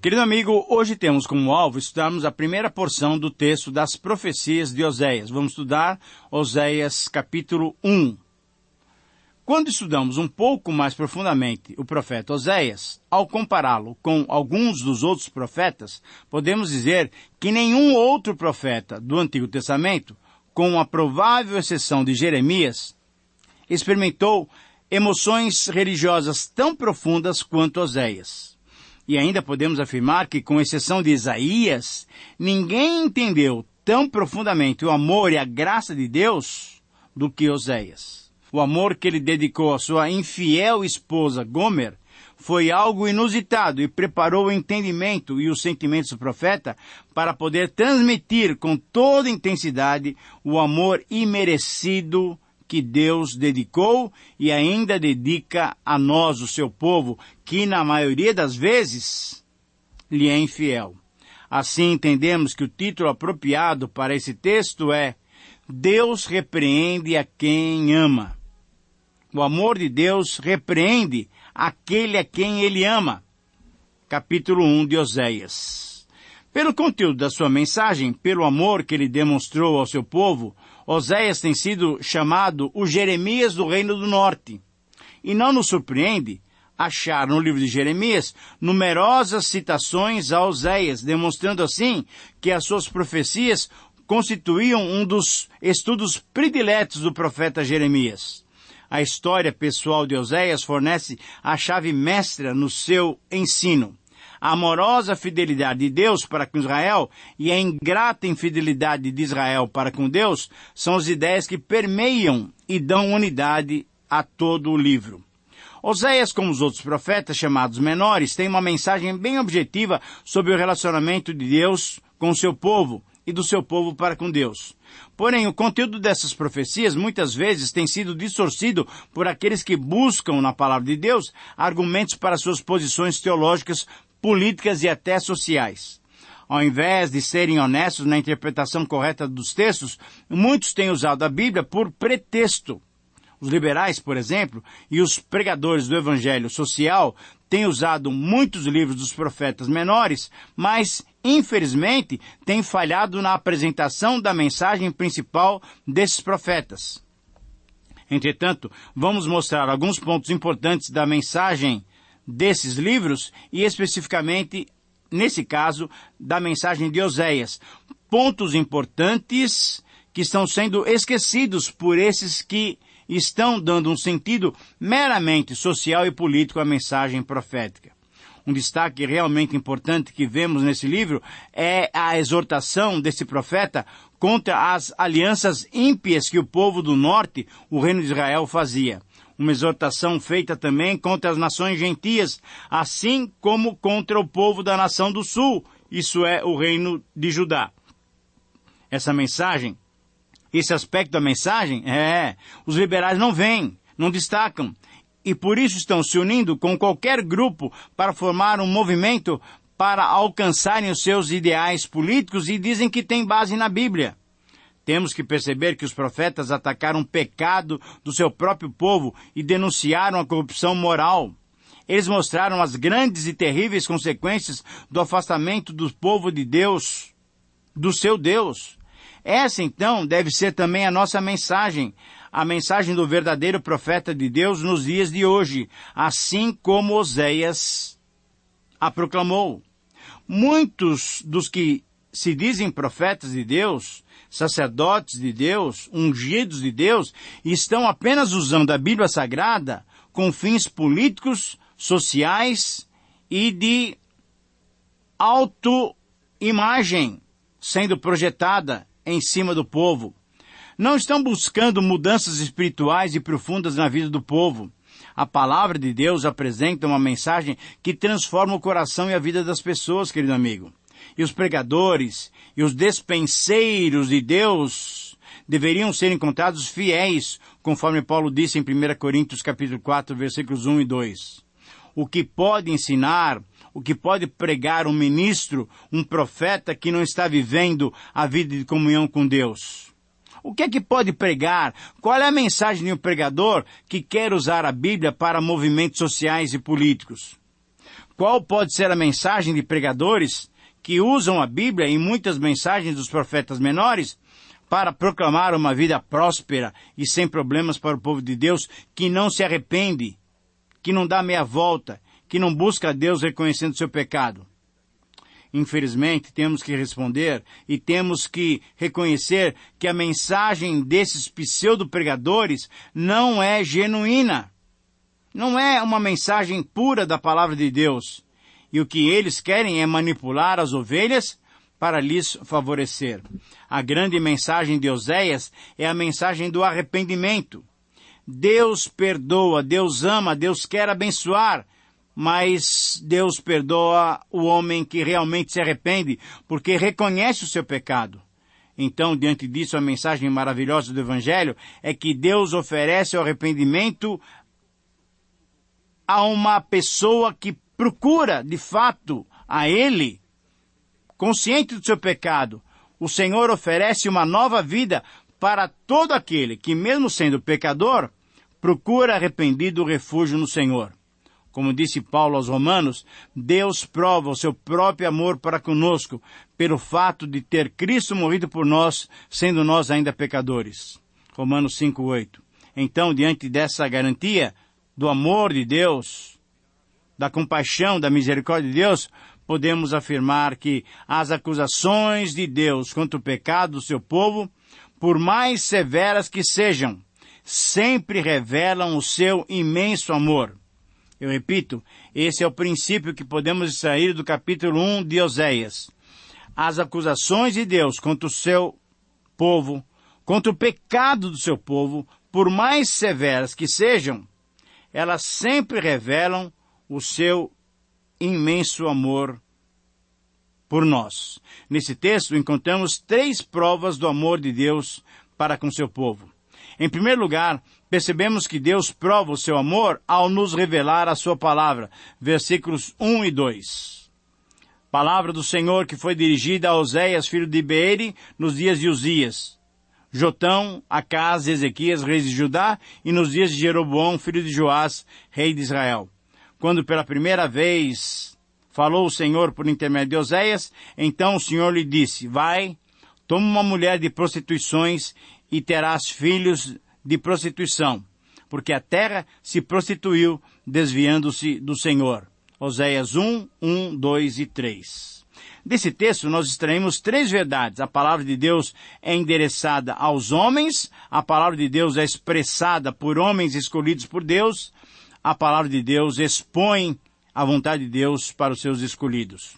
Querido amigo, hoje temos como alvo estudarmos a primeira porção do texto das profecias de Oséias. Vamos estudar Oséias capítulo 1. Quando estudamos um pouco mais profundamente o profeta Oséias, ao compará-lo com alguns dos outros profetas, podemos dizer que nenhum outro profeta do Antigo Testamento, com a provável exceção de Jeremias, experimentou emoções religiosas tão profundas quanto Oséias. E ainda podemos afirmar que, com exceção de Isaías, ninguém entendeu tão profundamente o amor e a graça de Deus do que Oséias. O amor que ele dedicou à sua infiel esposa Gomer foi algo inusitado e preparou o entendimento e os sentimentos do profeta para poder transmitir com toda intensidade o amor imerecido que Deus dedicou e ainda dedica a nós, o seu povo, que na maioria das vezes lhe é infiel. Assim entendemos que o título apropriado para esse texto é Deus repreende a quem ama. O amor de Deus repreende aquele a quem ele ama. Capítulo 1 de Oséias. Pelo conteúdo da sua mensagem, pelo amor que ele demonstrou ao seu povo, Oséias tem sido chamado o Jeremias do Reino do Norte. E não nos surpreende achar no livro de Jeremias numerosas citações a Oséias, demonstrando assim que as suas profecias constituíam um dos estudos prediletos do profeta Jeremias. A história pessoal de Oséias fornece a chave mestra no seu ensino. A amorosa fidelidade de Deus para com Israel e a ingrata infidelidade de Israel para com Deus são as ideias que permeiam e dão unidade a todo o livro. Oséias, como os outros profetas chamados menores, tem uma mensagem bem objetiva sobre o relacionamento de Deus com o seu povo e do seu povo para com Deus. Porém, o conteúdo dessas profecias muitas vezes tem sido distorcido por aqueles que buscam na palavra de Deus argumentos para suas posições teológicas, políticas e até sociais. Ao invés de serem honestos na interpretação correta dos textos, muitos têm usado a Bíblia por pretexto. Os liberais, por exemplo, e os pregadores do evangelho social têm usado muitos livros dos profetas menores, mas, infelizmente, têm falhado na apresentação da mensagem principal desses profetas. Entretanto, vamos mostrar alguns pontos importantes da mensagem desses livros e, especificamente, nesse caso, da mensagem de Oséias. Pontos importantes que estão sendo esquecidos por esses que estão dando um sentido meramente social e político à mensagem profética. Um destaque realmente importante que vemos nesse livro é a exortação desse profeta contra as alianças ímpias que o povo do norte, o reino de Israel, fazia. Uma exortação feita também contra as nações gentias, assim como contra o povo da nação do sul, isso é, o reino de Judá. Essa mensagem, esse aspecto da mensagem, os liberais não veem, não destacam, e por isso estão se unindo com qualquer grupo para formar um movimento para alcançarem os seus ideais políticos e dizem que tem base na Bíblia. Temos que perceber que os profetas atacaram o pecado do seu próprio povo e denunciaram a corrupção moral. Eles mostraram as grandes e terríveis consequências do afastamento do povo de Deus, do seu Deus. Essa, então, deve ser também a nossa mensagem, a mensagem do verdadeiro profeta de Deus nos dias de hoje, assim como Oséias a proclamou. Muitos dos que se dizem profetas de Deus, sacerdotes de Deus, ungidos de Deus, estão apenas usando a Bíblia Sagrada com fins políticos, sociais e de autoimagem sendo projetada em cima do povo. Não estão buscando mudanças espirituais e profundas na vida do povo. A palavra de Deus apresenta uma mensagem que transforma o coração e a vida das pessoas, querido amigo. E os pregadores e os despenseiros de Deus deveriam ser encontrados fiéis, conforme Paulo disse em 1 Coríntios capítulo 4, versículos 1 e 2. O que pode ensinar, o que pode pregar um ministro, um profeta que não está vivendo a vida de comunhão com Deus? O que é que pode pregar? Qual é a mensagem de um pregador que quer usar a Bíblia para movimentos sociais e políticos? Qual pode ser a mensagem de pregadores que usam a Bíblia e muitas mensagens dos profetas menores para proclamar uma vida próspera e sem problemas para o povo de Deus, que não se arrepende, que não dá meia volta, que não busca a Deus reconhecendo seu pecado? Infelizmente, temos que responder e temos que reconhecer que a mensagem desses pseudo-pregadores não é genuína. Não é uma mensagem pura da palavra de Deus. E o que eles querem é manipular as ovelhas para lhes favorecer. A grande mensagem de Oséias é a mensagem do arrependimento. Deus perdoa, Deus ama, Deus quer abençoar, mas Deus perdoa o homem que realmente se arrepende, porque reconhece o seu pecado. Então, diante disso, a mensagem maravilhosa do Evangelho é que Deus oferece o arrependimento a uma pessoa que procura, de fato, a Ele, consciente do seu pecado. O Senhor oferece uma nova vida para todo aquele que, mesmo sendo pecador, procura arrependido o refúgio no Senhor. Como disse Paulo aos Romanos, Deus prova o seu próprio amor para conosco, pelo fato de ter Cristo morrido por nós, sendo nós ainda pecadores. Romanos 5:8. Então, diante dessa garantia do amor de Deus, da compaixão, da misericórdia de Deus, podemos afirmar que as acusações de Deus contra o pecado do seu povo, por mais severas que sejam, sempre revelam o seu imenso amor. Eu repito, esse é o princípio que podemos extrair do capítulo 1 de Oséias. As acusações de Deus contra o seu povo, contra o pecado do seu povo, por mais severas que sejam, elas sempre revelam o seu imenso amor por nós. Nesse texto encontramos 3 provas do amor de Deus para com seu povo. Em primeiro lugar, percebemos que Deus prova o seu amor ao nos revelar a sua palavra, versículos 1 e 2. Palavra do Senhor que foi dirigida a Oséias, filho de Beeri, nos dias de Uzias, Jotão, Acás, Ezequias, reis de Judá, e nos dias de Jeroboão, filho de Joás, rei de Israel. Quando pela primeira vez falou o Senhor por intermédio de Oséias, então o Senhor lhe disse: vai, toma uma mulher de prostituições e terás filhos de prostituição, porque a terra se prostituiu, desviando-se do Senhor. Oséias 1, 2 e 3. Desse texto nós extraímos 3 verdades. A palavra de Deus é endereçada aos homens, a palavra de Deus é expressada por homens escolhidos por Deus, a palavra de Deus expõe a vontade de Deus para os seus escolhidos.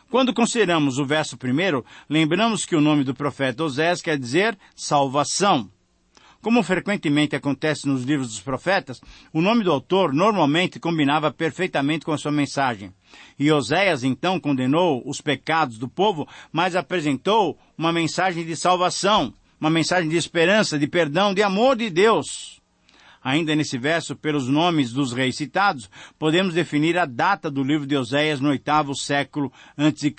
Quando consideramos o verso 1, lembramos que o nome do profeta Oséias quer dizer salvação. Como frequentemente acontece nos livros dos profetas, o nome do autor normalmente combinava perfeitamente com a sua mensagem. E Oséias então condenou os pecados do povo, mas apresentou uma mensagem de salvação, uma mensagem de esperança, de perdão, de amor de Deus. Ainda nesse verso, pelos nomes dos reis citados, podemos definir a data do livro de Oséias no 8º século a.C.,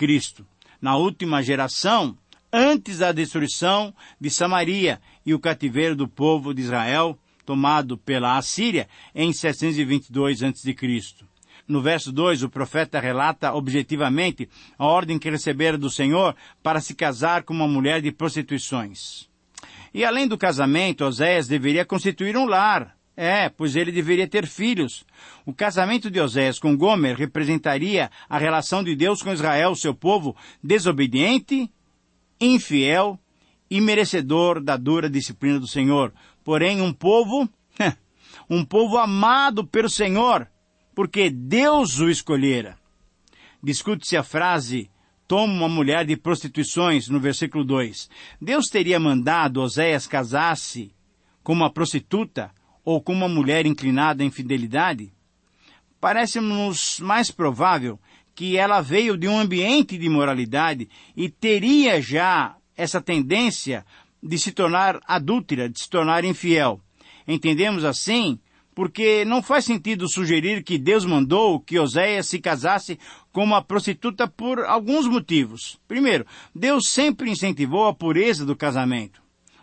na última geração, antes da destruição de Samaria e o cativeiro do povo de Israel, tomado pela Assíria, em 722 a.C. No verso 2, o profeta relata objetivamente a ordem que recebera do Senhor para se casar com uma mulher de prostituições. E além do casamento, Oséias deveria constituir um lar. Pois ele deveria ter filhos. O casamento de Oséias com Gomer representaria a relação de Deus com Israel, seu povo desobediente, infiel e merecedor da dura disciplina do Senhor. Porém, um povo amado pelo Senhor, porque Deus o escolhera. Discute-se a frase, toma uma mulher de prostituições, no versículo 2. Deus teria mandado Oséias casar-se com uma prostituta ou com uma mulher inclinada à infidelidade? Parece-nos mais provável que ela veio de um ambiente de imoralidade e teria já essa tendência de se tornar adúltera, de se tornar infiel. Entendemos assim porque não faz sentido sugerir que Deus mandou que Oséias se casasse com uma prostituta por alguns motivos. Primeiro, Deus sempre incentivou a pureza do casamento.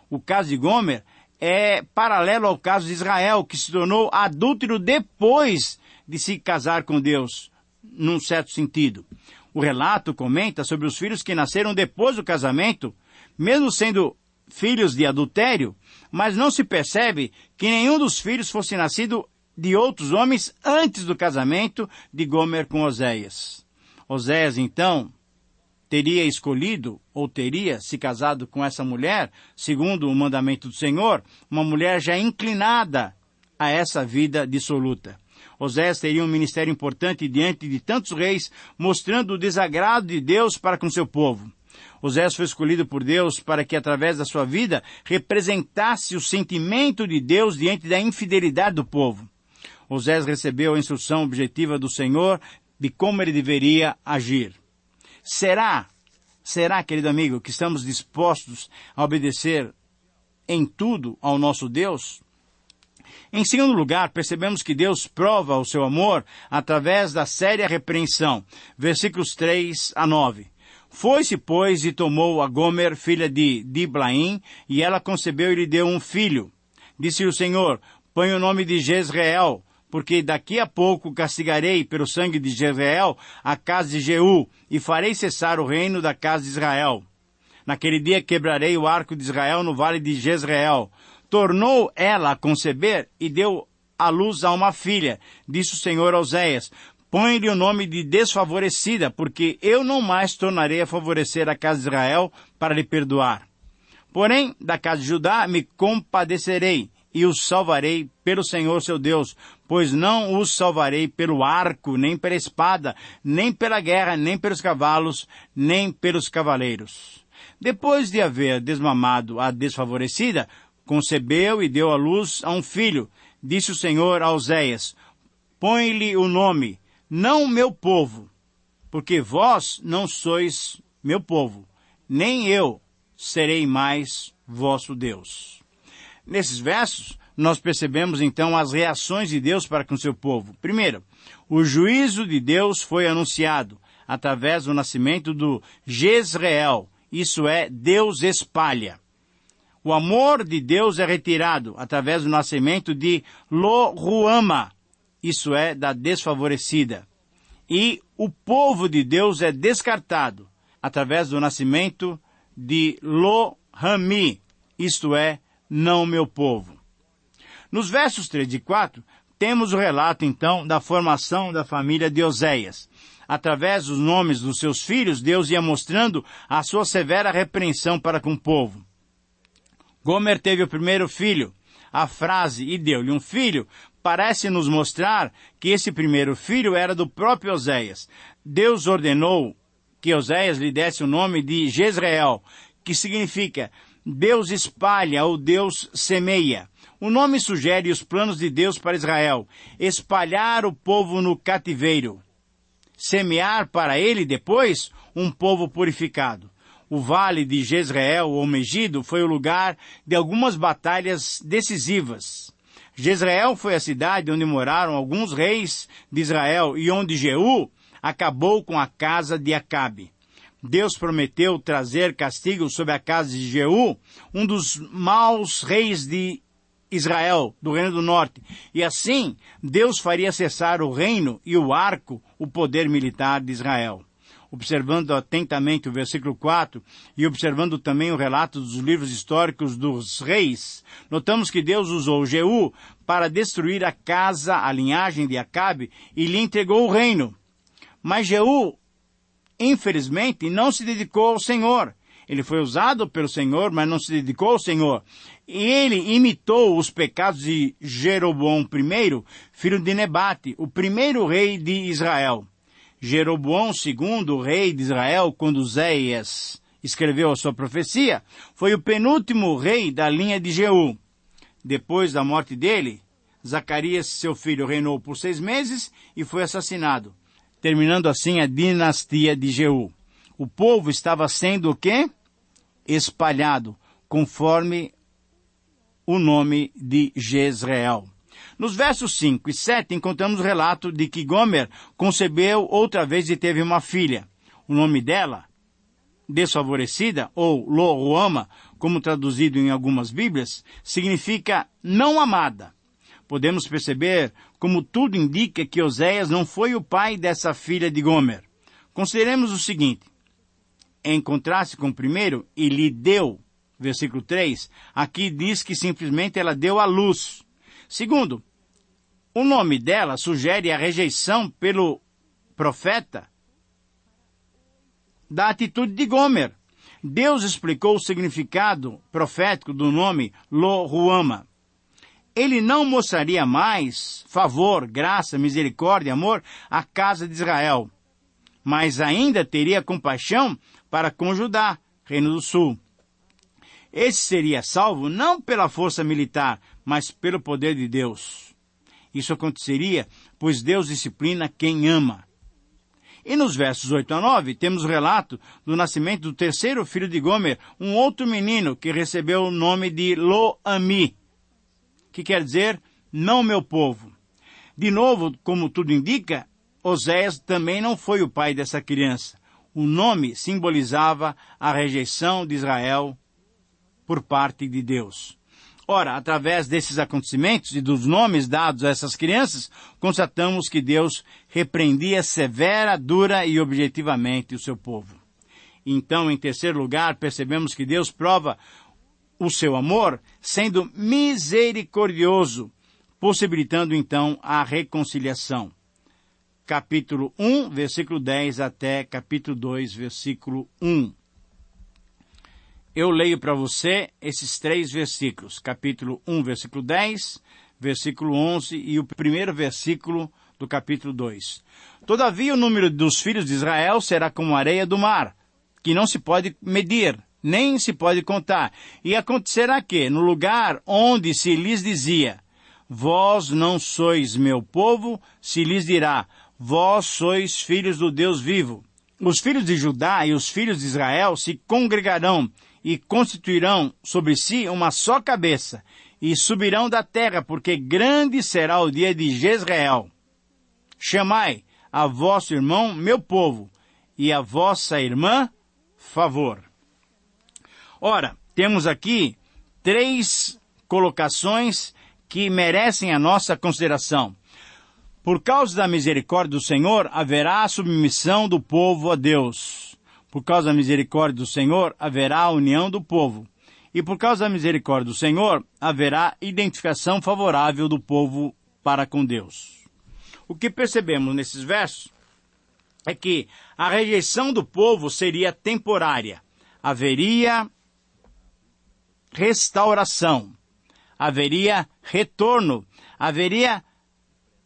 O caso de Gomer é paralelo ao caso de Israel, que se tornou adúltero depois de se casar com Deus, num certo sentido. O relato comenta sobre os filhos que nasceram depois do casamento, mesmo sendo filhos de adultério, mas não se percebe que nenhum dos filhos fosse nascido de outros homens antes do casamento de Gomer com Oséias. Oséias, então, teria escolhido ou teria se casado com essa mulher, segundo o mandamento do Senhor, uma mulher já inclinada a essa vida dissoluta. Oséias teria um ministério importante diante de tantos reis, mostrando o desagrado de Deus para com seu povo. Oséias foi escolhido por Deus para que, através da sua vida, representasse o sentimento de Deus diante da infidelidade do povo. Oséias recebeu a instrução objetiva do Senhor de como ele deveria agir. Será, querido amigo, que estamos dispostos a obedecer em tudo ao nosso Deus? Em segundo lugar, percebemos que Deus prova o seu amor através da séria repreensão. Versículos 3 a 9. Foi-se, pois, e tomou a Gomer, filha de Diblaim, e ela concebeu e lhe deu um filho. Disse o Senhor: põe o nome de Jezreel, porque daqui a pouco castigarei pelo sangue de Jezreel a casa de Jeú, e farei cessar o reino da casa de Israel. Naquele dia quebrarei o arco de Israel no vale de Jezreel. Tornou ela a conceber e deu à luz a uma filha. Disse o Senhor a Oséias: põe-lhe o nome de desfavorecida, porque eu não mais tornarei a favorecer a casa de Israel para lhe perdoar. Porém, da casa de Judá me compadecerei e os salvarei pelo Senhor seu Deus, pois não os salvarei pelo arco, nem pela espada, nem pela guerra, nem pelos cavalos, nem pelos cavaleiros. Depois de haver desmamado a desfavorecida, concebeu e deu à luz a um filho. Disse o Senhor a Oséias: põe-lhe o nome, não meu povo, porque vós não sois meu povo, nem eu serei mais vosso Deus. Nesses versos, nós percebemos então as reações de Deus para com seu povo. Primeiro, o juízo de Deus foi anunciado através do nascimento do Jezreel, isso é, Deus espalha. O amor de Deus é retirado através do nascimento de Lo-Ruama, isso é, da desfavorecida. E o povo de Deus é descartado através do nascimento de Lo-Rami, isto é, não meu povo. Nos versos 3 e 4, temos o relato, então, da formação da família de Oséias. Através dos nomes dos seus filhos, Deus ia mostrando a sua severa repreensão para com o povo. Gomer teve o primeiro filho. A frase, e deu-lhe um filho, parece nos mostrar que esse primeiro filho era do próprio Oséias. Deus ordenou que Oséias lhe desse o nome de Jezreel, que significa Deus espalha ou Deus semeia. O nome sugere os planos de Deus para Israel: espalhar o povo no cativeiro, semear para ele depois um povo purificado. O vale de Jezreel ou Megido foi o lugar de algumas batalhas decisivas. Jezreel foi a cidade onde moraram alguns reis de Israel e onde Jeú acabou com a casa de Acabe. Deus prometeu trazer castigo sobre a casa de Jeú, um dos maus reis de Israel, do Reino do Norte. E assim, Deus faria cessar o reino e o arco, o poder militar de Israel. Observando atentamente o versículo 4 e observando também o relato dos livros históricos dos reis, notamos que Deus usou Jeú para destruir a casa, a linhagem de Acabe, e lhe entregou o reino. Mas Jeú, infelizmente, não se dedicou ao Senhor. Ele foi usado pelo Senhor, mas não se dedicou ao Senhor. E ele imitou os pecados de Jeroboão I, filho de Nebate, o primeiro rei de Israel. Jeroboão II, o rei de Israel, quando Oséias escreveu a sua profecia, foi o penúltimo rei da linha de Jeú. Depois da morte dele, Zacarias, seu filho, reinou por 6 meses e foi assassinado, terminando assim a dinastia de Jeú. O povo estava sendo o quê? Espalhado, conforme o nome de Jezreel. Nos versos 5 e 7 encontramos o relato de que Gomer concebeu outra vez e teve uma filha. O nome dela, desfavorecida, ou Lo-Ruama, como traduzido em algumas Bíblias, significa não amada. podemos perceber como tudo indica que Oséias não foi o pai dessa filha de Gomer. Consideremos o seguinte: em contraste com o primeiro, e lhe deu, versículo 3, aqui diz que simplesmente ela deu à luz. Segundo, o nome dela sugere a rejeição pelo profeta da atitude de Gomer. Deus explicou o significado profético do nome Lo-Ruama. Ele não mostraria mais favor, graça, misericórdia e amor à casa de Israel, mas ainda teria compaixão para com Judá, Reino do Sul. Esse seria salvo não pela força militar, mas pelo poder de Deus. Isso aconteceria, pois Deus disciplina quem ama. E nos versos 8 a 9, temos o relato do nascimento do terceiro filho de Gomer, um outro menino que recebeu o nome de Lo-Ami, que quer dizer, não meu povo. De novo, como tudo indica, Oséias também não foi o pai dessa criança. O nome simbolizava a rejeição de Israel por parte de Deus. Ora, através desses acontecimentos e dos nomes dados a essas crianças, constatamos que Deus repreendia severa, dura e objetivamente o seu povo. Então, em terceiro lugar, percebemos que Deus prova o seu amor sendo misericordioso, possibilitando então a reconciliação. Capítulo 1, versículo 10 até capítulo 2, versículo 1. Eu leio para você esses 3 versículos, capítulo 1, versículo 10, versículo 11 e o primeiro versículo do capítulo 2. Todavia o número dos filhos de Israel será como a areia do mar, que não se pode medir, nem se pode contar. E acontecerá que, no lugar onde se lhes dizia, vós não sois meu povo, se lhes dirá, vós sois filhos do Deus vivo. Os filhos de Judá e os filhos de Israel se congregarão e constituirão sobre si uma só cabeça, e subirão da terra, porque grande será o dia de Jezreel. Chamai a vosso irmão meu povo, e a vossa irmã favor. Ora, temos aqui 3 colocações que merecem a nossa consideração. Por causa da misericórdia do Senhor, haverá a submissão do povo a Deus. Por causa da misericórdia do Senhor, haverá a união do povo. E por causa da misericórdia do Senhor, haverá identificação favorável do povo para com Deus. O que percebemos nesses versos é que a rejeição do povo seria temporária. Haveria restauração, haveria retorno, haveria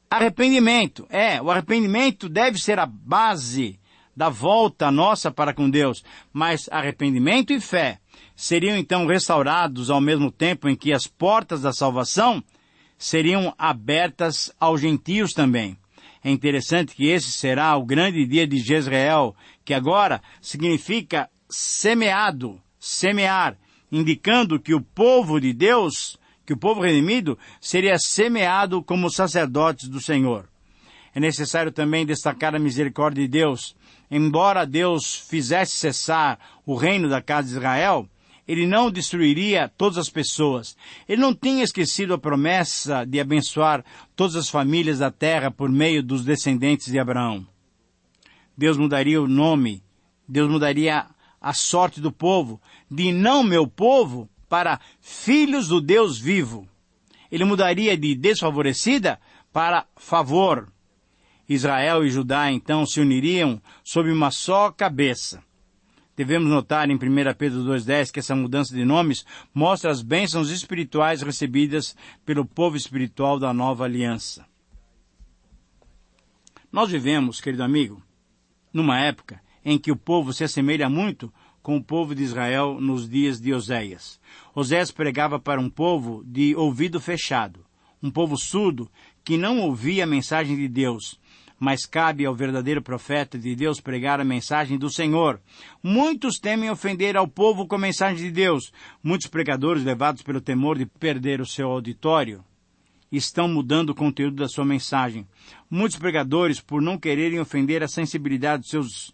arrependimento. O arrependimento deve ser a base da volta nossa para com Deus, mas arrependimento e fé seriam então restaurados ao mesmo tempo em que as portas da salvação seriam abertas aos gentios também. É interessante que esse será o grande dia de Jezreel, que agora significa semeado, semear, indicando que o povo de Deus, que o povo redimido, seria semeado como sacerdotes do Senhor. É necessário também destacar a misericórdia de Deus. Embora Deus fizesse cessar o reino da casa de Israel, Ele não destruiria todas as pessoas. Ele não tinha esquecido a promessa de abençoar todas as famílias da terra por meio dos descendentes de Abraão. Deus mudaria o nome, Deus mudaria a sorte do povo, de não meu povo para filhos do Deus vivo. Ele mudaria de desfavorecida para favor. Israel e Judá, então, se uniriam sob uma só cabeça. Devemos notar em 1 Pedro 2,10 que essa mudança de nomes mostra as bênçãos espirituais recebidas pelo povo espiritual da nova aliança. Nós vivemos, querido amigo, numa época em que o povo se assemelha muito com o povo de Israel nos dias de Oséias. Oséias pregava para um povo de ouvido fechado, um povo surdo que não ouvia a mensagem de Deus, mas cabe ao verdadeiro profeta de Deus pregar a mensagem do Senhor. Muitos temem ofender ao povo com a mensagem de Deus. Muitos pregadores, levados pelo temor de perder o seu auditório, estão mudando o conteúdo da sua mensagem. Muitos pregadores, por não quererem ofender a sensibilidade dos seus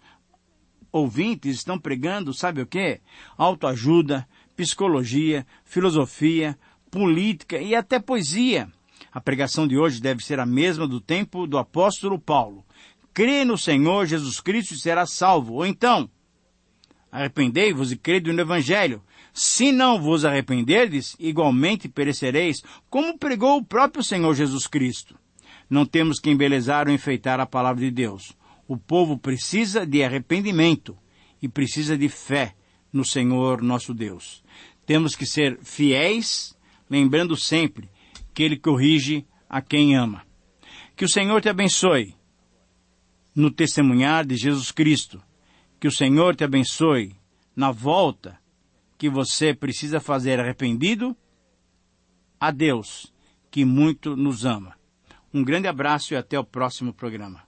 ouvintes, estão pregando, sabe o quê? Autoajuda, psicologia, filosofia, política e até poesia. A pregação de hoje deve ser a mesma do tempo do apóstolo Paulo. Crê no Senhor Jesus Cristo e será salvo. Ou então, arrependei-vos e crede no Evangelho. Se não vos arrependerdes, igualmente perecereis, como pregou o próprio Senhor Jesus Cristo. Não temos que embelezar ou enfeitar a palavra de Deus. O povo precisa de arrependimento e precisa de fé no Senhor nosso Deus. Temos que ser fiéis, lembrando sempre que Ele corrige a quem ama. Que o Senhor te abençoe no testemunhar de Jesus Cristo. Que o Senhor te abençoe na volta que você precisa fazer arrependido a Deus, que muito nos ama. Um grande abraço e até o próximo programa.